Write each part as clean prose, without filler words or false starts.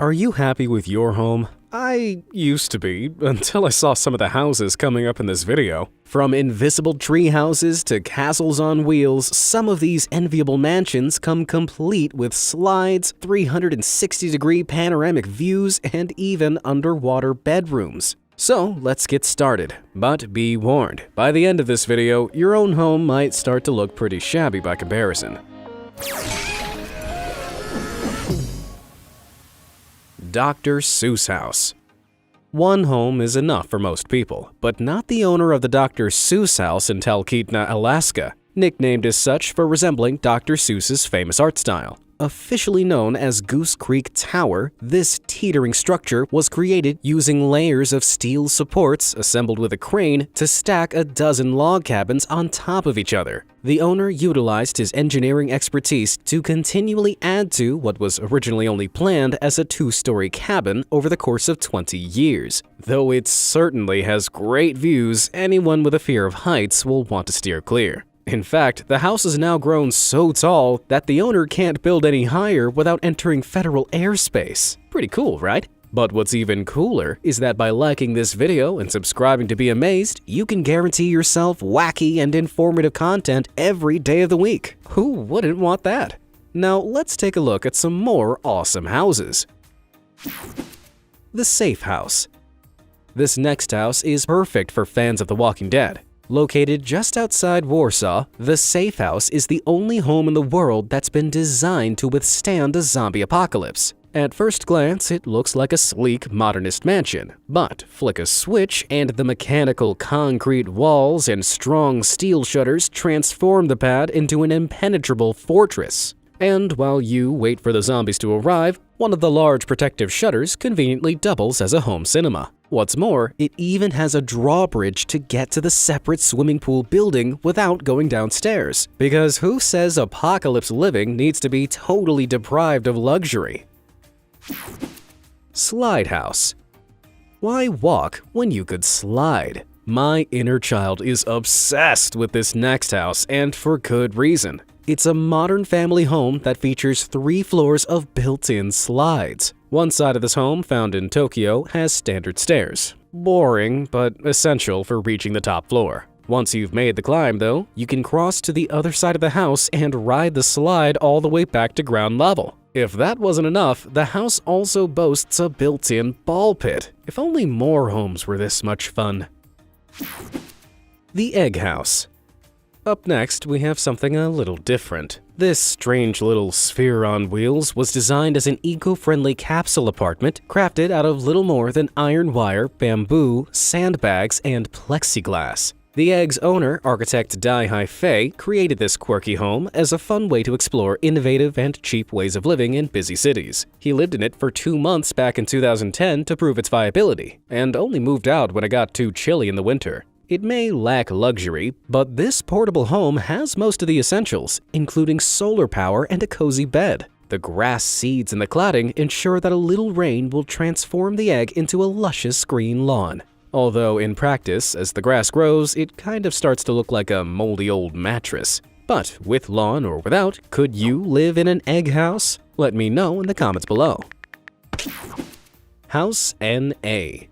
Are you happy with your home? I used to be, until I saw some of the houses coming up in this video. From invisible tree houses to castles on wheels, some of these enviable mansions come complete with slides, 360-degree panoramic views, and even underwater bedrooms. So let's get started. But be warned, by the end of this video, your own home might start to look pretty shabby by comparison. Dr. Seuss House. One home is enough for most people, but not the owner of the Dr. Seuss House in Talkeetna, Alaska, nicknamed as such for resembling Dr. Seuss's famous art style. Officially known as Goose Creek Tower, this teetering structure was created using layers of steel supports assembled with a crane to stack a dozen log cabins on top of each other. The owner utilized his engineering expertise to continually add to what was originally only planned as a two-story cabin over the course of 20 years. Though it certainly has great views, anyone with a fear of heights will want to steer clear. In fact, the house has now grown so tall that the owner can't build any higher without entering federal airspace. Pretty cool, right? But what's even cooler is that by liking this video and subscribing to be amazed, you can guarantee yourself wacky and informative content every day of the week. Who wouldn't want that? Now let's take a look at some more awesome houses. The Safe House. This next house is perfect for fans of The Walking Dead. Located just outside Warsaw, the Safe House is the only home in the world that's been designed to withstand a zombie apocalypse. At first glance, it looks like a sleek, modernist mansion, but flick a switch and the mechanical concrete walls and strong steel shutters transform the pad into an impenetrable fortress. And while you wait for the zombies to arrive, one of the large protective shutters conveniently doubles as a home cinema. What's more, it even has a drawbridge to get to the separate swimming pool building without going downstairs. Because who says apocalypse living needs to be totally deprived of luxury? Slide House. Why walk when you could slide? My inner child is obsessed with this next house, and for good reason. It's a modern family home that features 3 floors of built-in slides. One side of this home, found in Tokyo, has standard stairs. Boring, but essential for reaching the top floor. Once you've made the climb, though, you can cross to the other side of the house and ride the slide all the way back to ground level. If that wasn't enough, the house also boasts a built-in ball pit. If only more homes were this much fun. The Egg House. Up next, we have something a little different. This strange little sphere on wheels was designed as an eco-friendly capsule apartment crafted out of little more than iron wire, bamboo, sandbags, and plexiglass. The Egg's owner, architect Dai Hai-Fei, created this quirky home as a fun way to explore innovative and cheap ways of living in busy cities. He lived in it for 2 months back in 2010 to prove its viability, and only moved out when it got too chilly in the winter. It may lack luxury, but this portable home has most of the essentials, including solar power and a cozy bed. The grass seeds in the cladding ensure that a little rain will transform the egg into a luscious green lawn. Although in practice, as the grass grows, it kind of starts to look like a moldy old mattress. But with lawn or without, could you live in an egg house? Let me know in the comments below. House NA.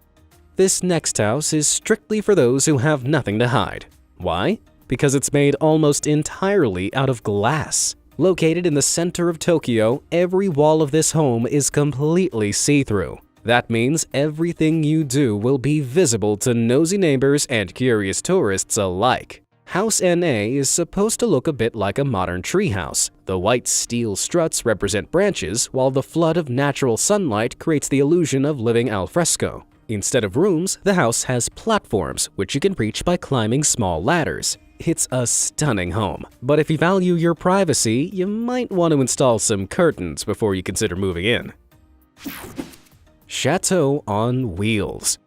This next house is strictly for those who have nothing to hide. Why? Because it's made almost entirely out of glass. Located in the center of Tokyo, every wall of this home is completely see-through. That means everything you do will be visible to nosy neighbors and curious tourists alike. House NA is supposed to look a bit like a modern treehouse. The white steel struts represent branches, while the flood of natural sunlight creates the illusion of living al fresco. Instead of rooms, the house has platforms, which you can reach by climbing small ladders. It's a stunning home, but if you value your privacy, you might want to install some curtains before you consider moving in. Chateau on Wheels.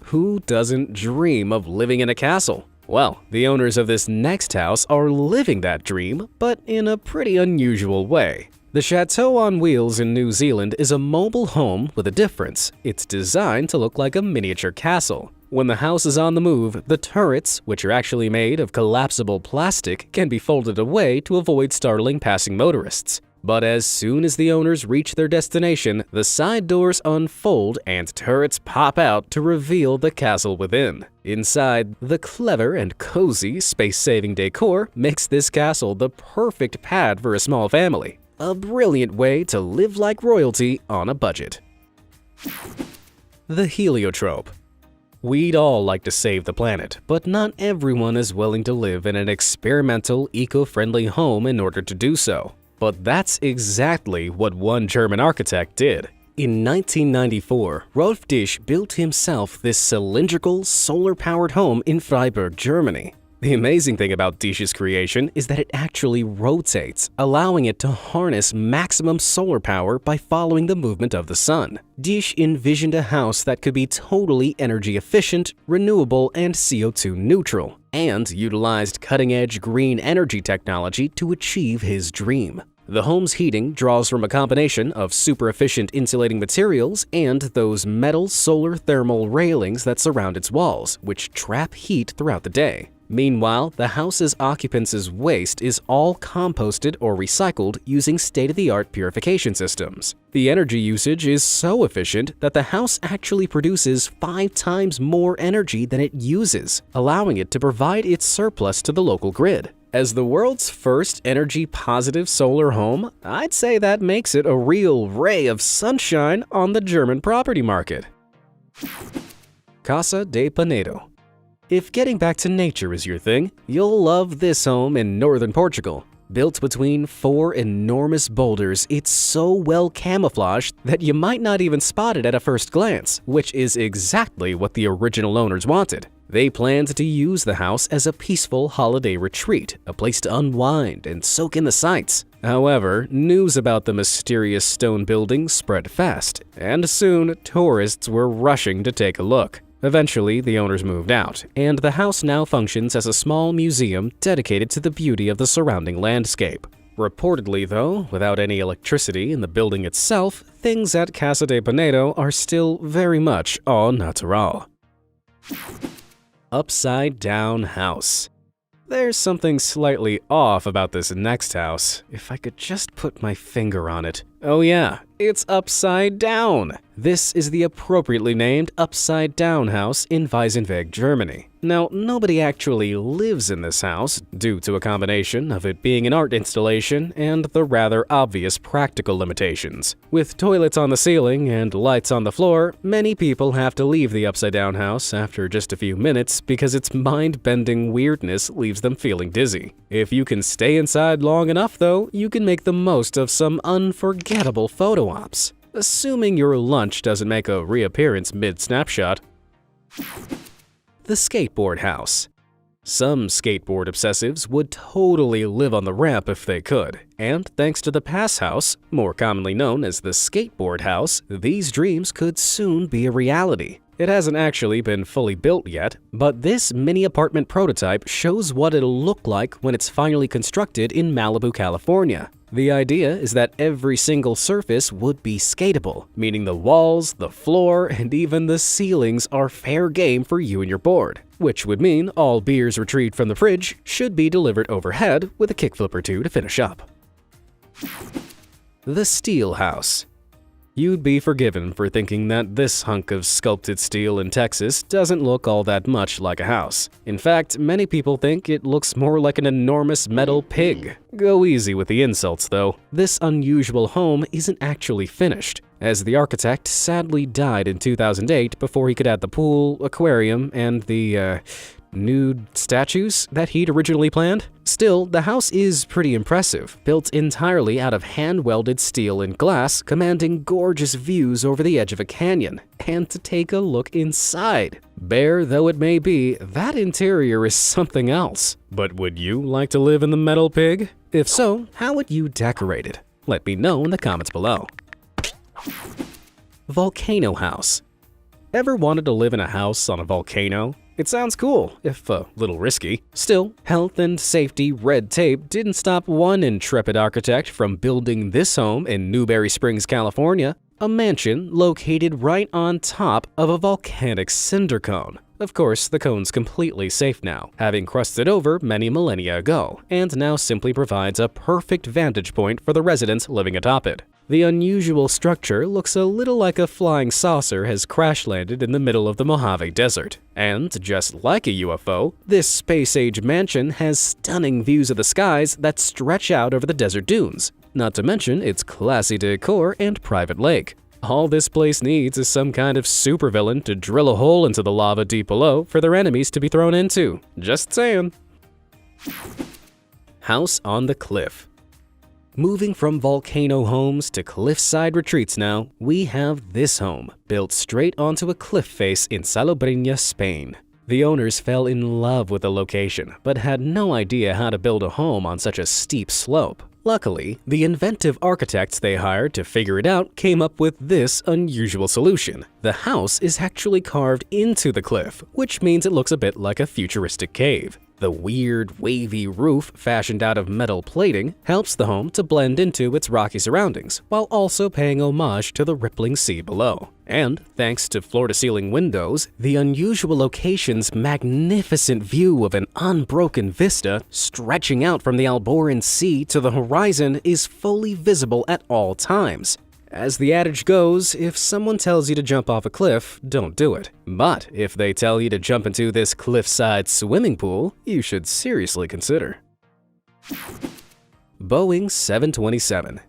Who doesn't dream of living in a castle? Well, the owners of this next house are living that dream, but in a pretty unusual way. The Chateau on Wheels in New Zealand is a mobile home with a difference. It's designed to look like a miniature castle. When the house is on the move, the turrets, which are actually made of collapsible plastic, can be folded away to avoid startling passing motorists. But as soon as the owners reach their destination, the side doors unfold and turrets pop out to reveal the castle within. Inside, the clever and cozy space-saving decor makes this castle the perfect pad for a small family. A brilliant way to live like royalty on a budget. The heliotrope. We'd all like to save the planet, but not everyone is willing to live in an experimental, eco-friendly home in order to do so. But that's exactly what one German architect did. In 1994, Rolf Disch built himself this cylindrical, solar-powered home in Freiburg, Germany. The amazing thing about Disch's creation is that it actually rotates, allowing it to harness maximum solar power by following the movement of the sun. Disch envisioned a house that could be totally energy efficient, renewable, and CO2 neutral, and utilized cutting-edge green energy technology to achieve his dream. The home's heating draws from a combination of super-efficient insulating materials and those metal solar thermal railings that surround its walls, which trap heat throughout the day. Meanwhile, the house's occupants' waste is all composted or recycled using state-of-the-art purification systems. The energy usage is so efficient that the house actually produces 5 times more energy than it uses, allowing it to provide its surplus to the local grid. As the world's first energy-positive solar home, I'd say that makes it a real ray of sunshine on the German property market. Casa de Penedo. If getting back to nature is your thing, you'll love this home in northern Portugal. Built between 4 enormous boulders, it's so well camouflaged that you might not even spot it at a first glance, which is exactly what the original owners wanted. They planned to use the house as a peaceful holiday retreat, a place to unwind and soak in the sights. However, news about the mysterious stone building spread fast, and soon tourists were rushing to take a look. Eventually, the owners moved out, and the house now functions as a small museum dedicated to the beauty of the surrounding landscape. Reportedly, though, without any electricity in the building itself, things at Casa de Penedo are still very much au natural. Upside Down House. There's something slightly off about this next house, if I could just put my finger on it. Oh yeah, it's upside down! This is the appropriately named Upside Down House in Weißenweg, Germany. Now, nobody actually lives in this house, due to a combination of it being an art installation and the rather obvious practical limitations. With toilets on the ceiling and lights on the floor, many people have to leave the Upside Down House after just a few minutes because its mind-bending weirdness leaves them feeling dizzy. If you can stay inside long enough, though, you can make the most of some unforgettable photo ops. Assuming your lunch doesn't make a reappearance mid-snapshot. The Skateboard House. Some skateboard obsessives would totally live on the ramp if they could, and thanks to the Pass House, more commonly known as the Skateboard House, these dreams could soon be a reality. It hasn't actually been fully built yet, but this mini apartment prototype shows what it'll look like when it's finally constructed in Malibu, California. The idea is that every single surface would be skatable, meaning the walls, the floor, and even the ceilings are fair game for you and your board, which would mean all beers retrieved from the fridge should be delivered overhead with a kickflip or two to finish up. The Steel House. You'd be forgiven for thinking that this hunk of sculpted steel in Texas doesn't look all that much like a house. In fact, many people think it looks more like an enormous metal pig. Go easy with the insults, though. This unusual home isn't actually finished, as the architect sadly died in 2008 before he could add the pool, aquarium, and the, nude statues that he'd originally planned. Still, the house is pretty impressive, built entirely out of hand-welded steel and glass, commanding gorgeous views over the edge of a canyon. And to take a look inside. Bare though it may be, that interior is something else. But would you like to live in the metal pig? If so, how would you decorate it? Let me know in the comments below. Volcano House. Ever wanted to live in a house on a volcano? It sounds cool, if a little risky. Still, health and safety red tape didn't stop one intrepid architect from building this home in Newberry Springs, California. a mansion located right on top of a volcanic cinder cone. Of course, the cone's completely safe now, having crusted over many millennia ago, and now simply provides a perfect vantage point for the residents living atop it. The unusual structure looks a little like a flying saucer has crash-landed in the middle of the Mojave Desert. And just like a UFO, this space-age mansion has stunning views of the skies that stretch out over the desert dunes, not to mention its classy decor and private lake. All this place needs is some kind of supervillain to drill a hole into the lava deep below for their enemies to be thrown into. Just saying. House on the Cliff. Moving from volcano homes to cliffside retreats now, we have this home, built straight onto a cliff face in Salobreña, Spain. The owners fell in love with the location, but had no idea how to build a home on such a steep slope. Luckily, the inventive architects they hired to figure it out came up with this unusual solution. The house is actually carved into the cliff, which means it looks a bit like a futuristic cave. The weird, wavy roof fashioned out of metal plating helps the home to blend into its rocky surroundings, while also paying homage to the rippling sea below. And thanks to floor-to-ceiling windows, the unusual location's magnificent view of an unbroken vista stretching out from the Alboran Sea to the horizon is fully visible at all times. As the adage goes, if someone tells you to jump off a cliff, don't do it. But if they tell you to jump into this cliffside swimming pool, you should seriously consider. Boeing 727.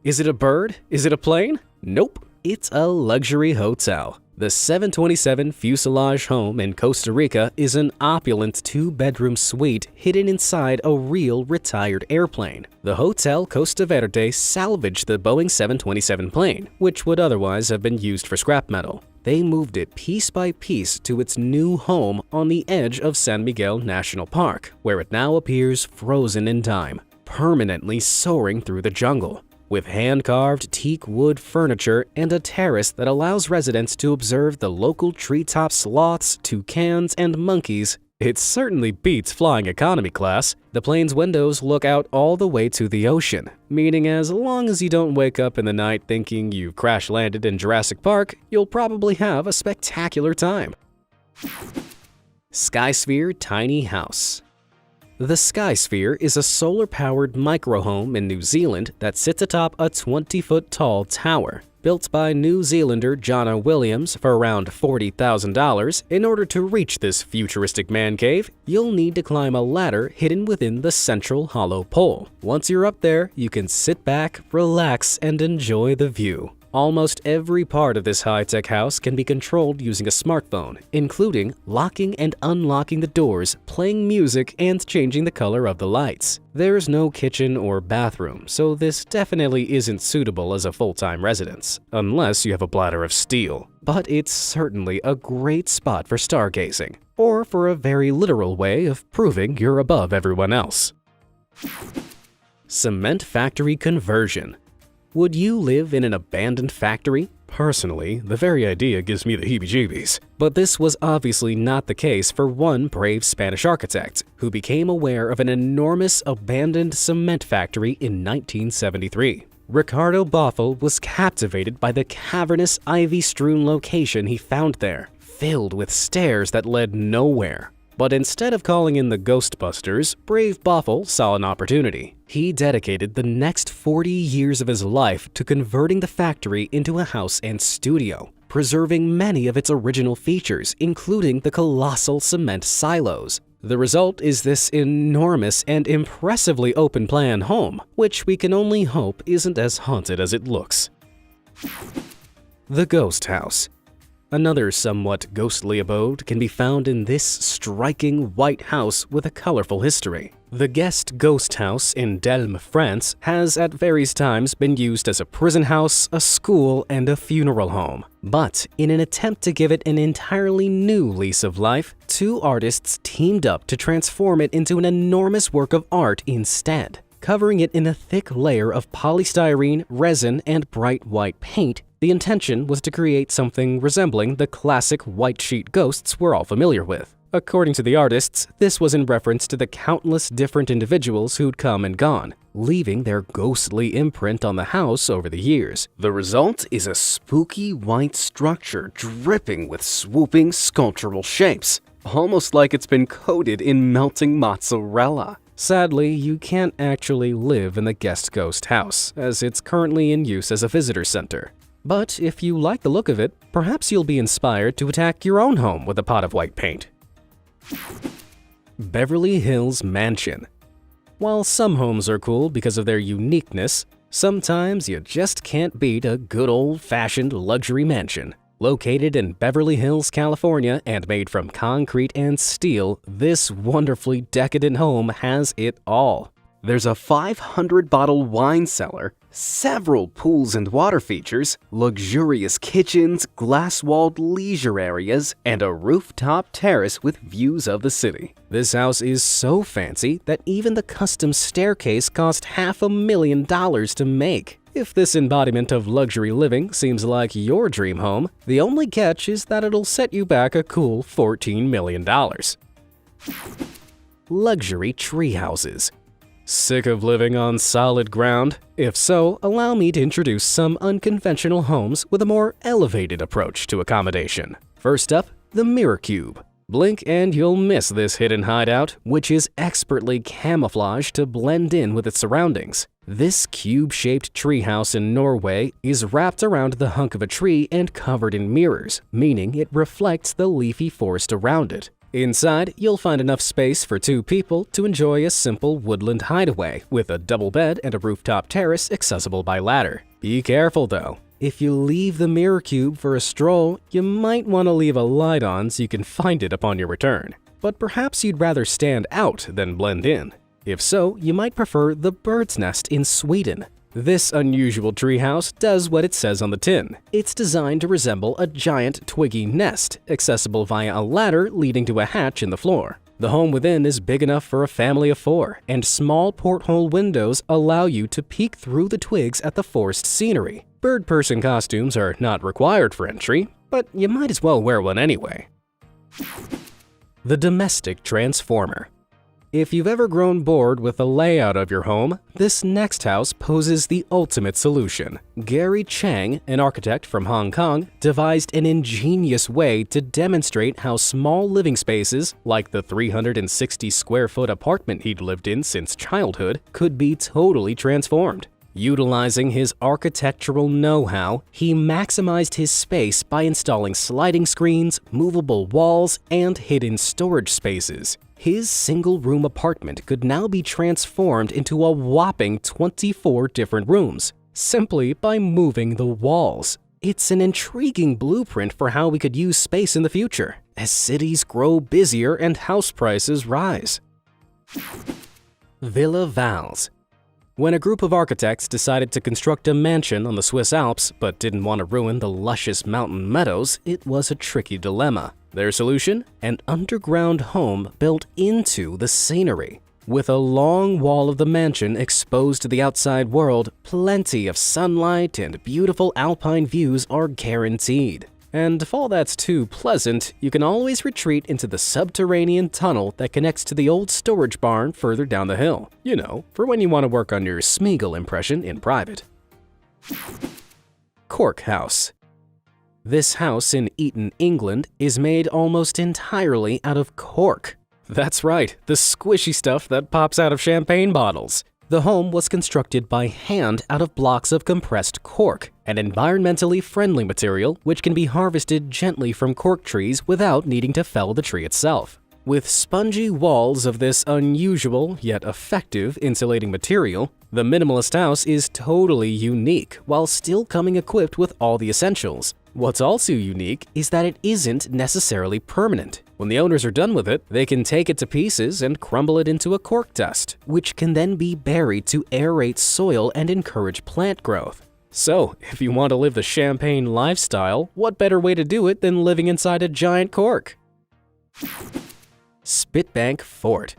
Is it a bird? Is it a plane? Nope. It's a luxury hotel. The 727 fuselage home in Costa Rica is an opulent two-bedroom suite hidden inside a real retired airplane. The Hotel Costa Verde salvaged the Boeing 727 plane, which would otherwise have been used for scrap metal. They moved it piece by piece to its new home on the edge of San Miguel National Park, where it now appears frozen in time, permanently soaring through the jungle. With hand-carved teak wood furniture and a terrace that allows residents to observe the local treetop sloths, toucans, and monkeys, it certainly beats flying economy class. The plane's windows look out all the way to the ocean, meaning as long as you don't wake up in the night thinking you've crash-landed in Jurassic Park, you'll probably have a spectacular time. Skysphere Tiny House. The Skysphere is a solar-powered micro-home in New Zealand that sits atop a 20-foot-tall tower. Built by New Zealander Jonna Williams for around $40,000, in order to reach this futuristic man cave, you'll need to climb a ladder hidden within the central hollow pole. Once you're up there, you can sit back, relax, and enjoy the view. Almost every part of this high-tech house can be controlled using a smartphone, including locking and unlocking the doors, playing music, and changing the color of the lights. There's no kitchen or bathroom, so this definitely isn't suitable as a full-time residence, unless you have a bladder of steel. But it's certainly a great spot for stargazing, or for a very literal way of proving you're above everyone else. Cement factory conversion. Would you live in an abandoned factory? Personally, the very idea gives me the heebie-jeebies. But this was obviously not the case for one brave Spanish architect, who became aware of an enormous abandoned cement factory in 1973. Ricardo Bofill was captivated by the cavernous, ivy-strewn location he found there, filled with stairs that led nowhere. But instead of calling in the Ghostbusters, brave Bofill saw an opportunity. He dedicated the next 40 years of his life to converting the factory into a house and studio, preserving many of its original features, including the colossal cement silos. The result is this enormous and impressively open-plan home, which we can only hope isn't as haunted as it looks. The Ghost House. Another somewhat ghostly abode can be found in this striking white house with a colorful history. The Guest Ghost House in Delme, France, has at various times been used as a prison house, a school, and a funeral home. But in an attempt to give it an entirely new lease of life, two artists teamed up to transform it into an enormous work of art instead. Covering it in a thick layer of polystyrene, resin, and bright white paint, the intention was to create something resembling the classic white sheet ghosts we're all familiar with. According to the artists, this was in reference to the countless different individuals who'd come and gone, leaving their ghostly imprint on the house over the years. The result is a spooky white structure dripping with swooping sculptural shapes, almost like it's been coated in melting mozzarella. Sadly, you can't actually live in the guest ghost house, as it's currently in use as a visitor center. But if you like the look of it, perhaps you'll be inspired to attack your own home with a pot of white paint. Beverly Hills Mansion. While some homes are cool because of their uniqueness, sometimes you just can't beat a good old-fashioned luxury mansion. Located in Beverly Hills, California, and made from concrete and steel, this wonderfully decadent home has it all. There's a 500-bottle wine cellar, several pools and water features, luxurious kitchens, glass-walled leisure areas, and a rooftop terrace with views of the city. This house is so fancy that even the custom staircase cost $500,000 to make. If this embodiment of luxury living seems like your dream home, the only catch is that it'll set you back a cool $14 million. Luxury tree houses. Sick of living on solid ground? If so, allow me to introduce some unconventional homes with a more elevated approach to accommodation. First up, the Mirror Cube. Blink and you'll miss this hidden hideout, which is expertly camouflaged to blend in with its surroundings. This cube-shaped treehouse in Norway is wrapped around the hunk of a tree and covered in mirrors, meaning it reflects the leafy forest around it. Inside, you'll find enough space for 2 people to enjoy a simple woodland hideaway with a double bed and a rooftop terrace accessible by ladder. Be careful though. If you leave the Mirror Cube for a stroll, you might want to leave a light on so you can find it upon your return. But perhaps you'd rather stand out than blend in. If so, you might prefer the Bird's Nest in Sweden. This unusual treehouse does what it says on the tin. It's designed to resemble a giant twiggy nest, accessible via a ladder leading to a hatch in the floor. The home within is big enough for a family of 4, and small porthole windows allow you to peek through the twigs at the forest scenery. Bird person costumes are not required for entry, but you might as well wear one anyway. The Domestic Transformer. If you've ever grown bored with the layout of your home, this next house poses the ultimate solution. Gary Chang, an architect from Hong Kong, devised an ingenious way to demonstrate how small living spaces, like the 360 square foot apartment he'd lived in since childhood, could be totally transformed. Utilizing his architectural know-how, he maximized his space by installing sliding screens, movable walls, and hidden storage spaces. His single-room apartment could now be transformed into a whopping 24 different rooms, simply by moving the walls. It's an intriguing blueprint for how we could use space in the future, as cities grow busier and house prices rise. Villa Vals. When a group of architects decided to construct a mansion on the Swiss Alps but didn't want to ruin the luscious mountain meadows, it was a tricky dilemma. Their solution? An underground home built into the scenery. With a long wall of the mansion exposed to the outside world, plenty of sunlight and beautiful alpine views are guaranteed. And if all that's too pleasant, you can always retreat into the subterranean tunnel that connects to the old storage barn further down the hill. You know, for when you want to work on your Smeagol impression in private. Cork House. This house in Eton, England, is made almost entirely out of cork. That's right, the squishy stuff that pops out of champagne bottles. The home was constructed by hand out of blocks of compressed cork, an environmentally friendly material which can be harvested gently from cork trees without needing to fell the tree itself. With spongy walls of this unusual yet effective insulating material, the minimalist house is totally unique while still coming equipped with all the essentials. What's also unique is that it isn't necessarily permanent. When the owners are done with it, they can take it to pieces and crumble it into a cork dust, which can then be buried to aerate soil and encourage plant growth. So, if you want to live the champagne lifestyle, what better way to do it than living inside a giant cork? Spitbank Fort.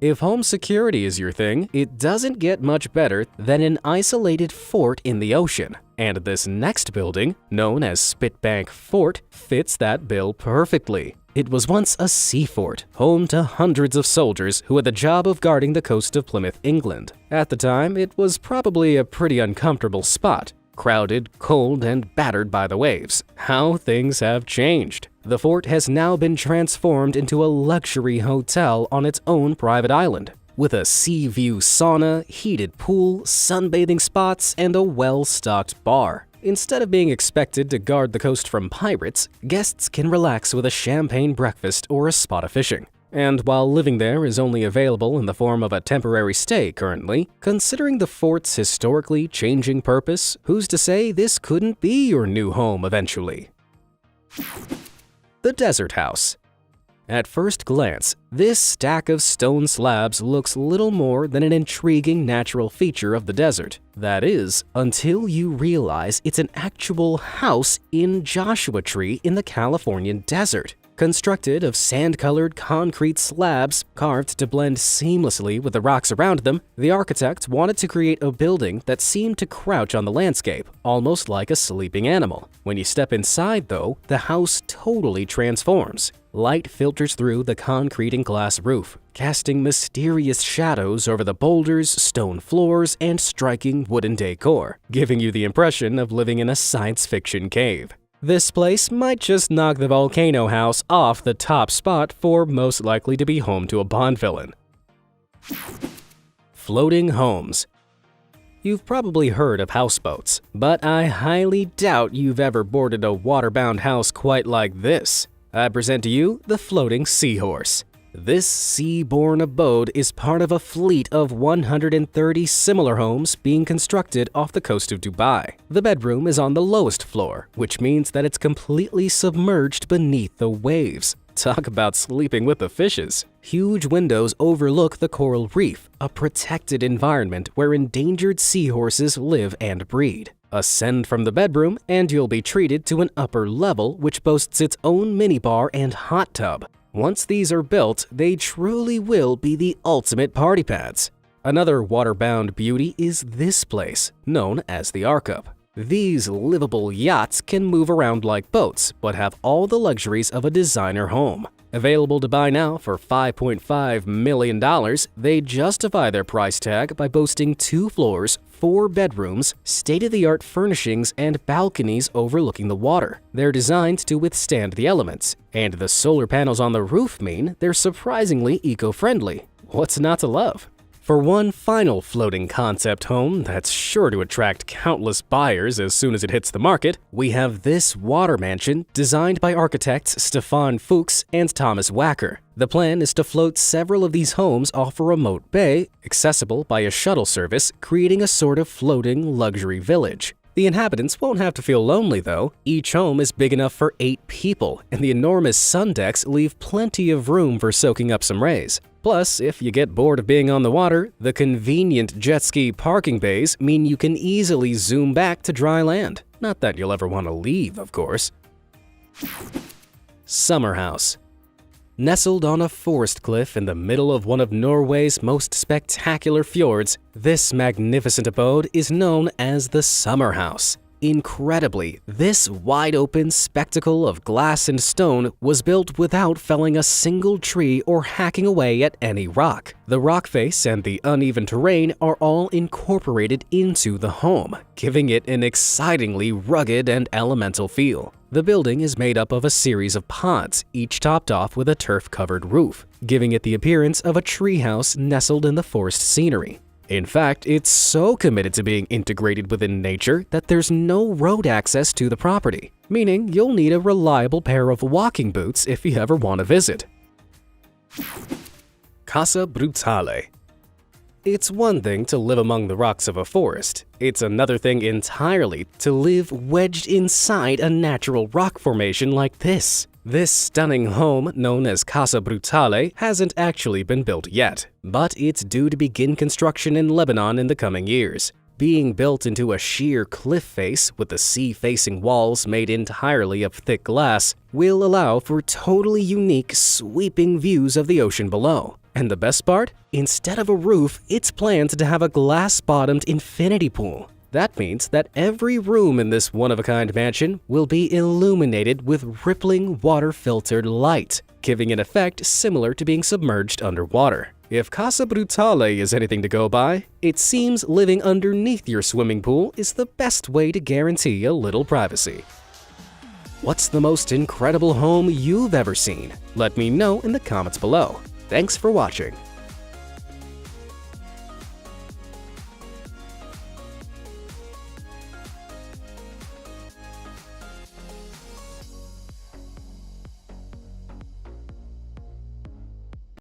If home security is your thing, it doesn't get much better than an isolated fort in the ocean. And this next building, known as Spitbank Fort, fits that bill perfectly. It was once a sea fort, home to hundreds of soldiers who had the job of guarding the coast of Plymouth, England. At the time, it was probably a pretty uncomfortable spot, crowded, cold, and battered by the waves. How things have changed. The fort has now been transformed into a luxury hotel on its own private island, with a sea view sauna, heated pool, sunbathing spots, and a well-stocked bar. Instead of being expected to guard the coast from pirates, guests can relax with a champagne breakfast or a spot of fishing. And while living there is only available in the form of a temporary stay currently, considering the fort's historically changing purpose, who's to say this couldn't be your new home eventually? The Desert House. At first glance, this stack of stone slabs looks little more than an intriguing natural feature of the desert. That is, until you realize it's an actual house in Joshua Tree in the Californian desert. Constructed of sand-colored concrete slabs carved to blend seamlessly with the rocks around them, the architect wanted to create a building that seemed to crouch on the landscape, almost like a sleeping animal. When you step inside, though, the house totally transforms. Light filters through the concrete and glass roof, casting mysterious shadows over the boulders, stone floors, and striking wooden decor, giving you the impression of living in a science fiction cave. This place might just knock the Volcano House off the top spot for most likely to be home to a Bond villain. Floating homes. You've probably heard of houseboats, but I highly doubt you've ever boarded a waterbound house quite like this. I present to you the Floating Seahorse. This sea-borne abode is part of a fleet of 130 similar homes being constructed off the coast of Dubai. The bedroom is on the lowest floor, which means that it's completely submerged beneath the waves. Talk about sleeping with the fishes. Huge windows overlook the coral reef, a protected environment where endangered seahorses live and breed. Ascend from the bedroom and you'll be treated to an upper level which boasts its own minibar and hot tub. Once these are built, they truly will be the ultimate party pads. Another waterbound beauty is this place, known as the Arkup. These livable yachts can move around like boats, but have all the luxuries of a designer home. Available to buy now for $5.5 million, they justify their price tag by boasting 2 floors, 4 bedrooms, state-of-the-art furnishings, and balconies overlooking the water. They're designed to withstand the elements, and the solar panels on the roof mean they're surprisingly eco-friendly. What's not to love? For one final floating concept home that's sure to attract countless buyers as soon as it hits the market, we have this water mansion designed by architects Stefan Fuchs and Thomas Wacker. The plan is to float several of these homes off a remote bay, accessible by a shuttle service, creating a sort of floating luxury village. The inhabitants won't have to feel lonely, though. Each home is big enough for 8 people, and the enormous sun decks leave plenty of room for soaking up some rays. Plus, if you get bored of being on the water, the convenient jet ski parking bays mean you can easily zoom back to dry land. Not that you'll ever want to leave, of course. Summer House. Nestled on a forest cliff in the middle of one of Norway's most spectacular fjords, this magnificent abode is known as the Summer House. Incredibly, this wide-open spectacle of glass and stone was built without felling a single tree or hacking away at any rock. The rock face and the uneven terrain are all incorporated into the home, giving it an excitingly rugged and elemental feel. The building is made up of a series of pods, each topped off with a turf-covered roof, giving it the appearance of a treehouse nestled in the forest scenery. In fact, it's so committed to being integrated within nature that there's no road access to the property, meaning you'll need a reliable pair of walking boots if you ever want to visit. Casa Brutale. It's one thing to live among the rocks of a forest. It's another thing entirely to live wedged inside a natural rock formation like this. This stunning home, known as Casa Brutale, hasn't actually been built yet, but it's due to begin construction in Lebanon in the coming years. Being built into a sheer cliff face with the sea-facing walls made entirely of thick glass will allow for totally unique, sweeping views of the ocean below. And the best part? Instead of a roof, it's planned to have a glass-bottomed infinity pool. That means that every room in this one-of-a-kind mansion will be illuminated with rippling water-filtered light, giving an effect similar to being submerged underwater. If Casa Brutale is anything to go by, it seems living underneath your swimming pool is the best way to guarantee a little privacy. What's the most incredible home you've ever seen? Let me know in the comments below. Thanks for watching.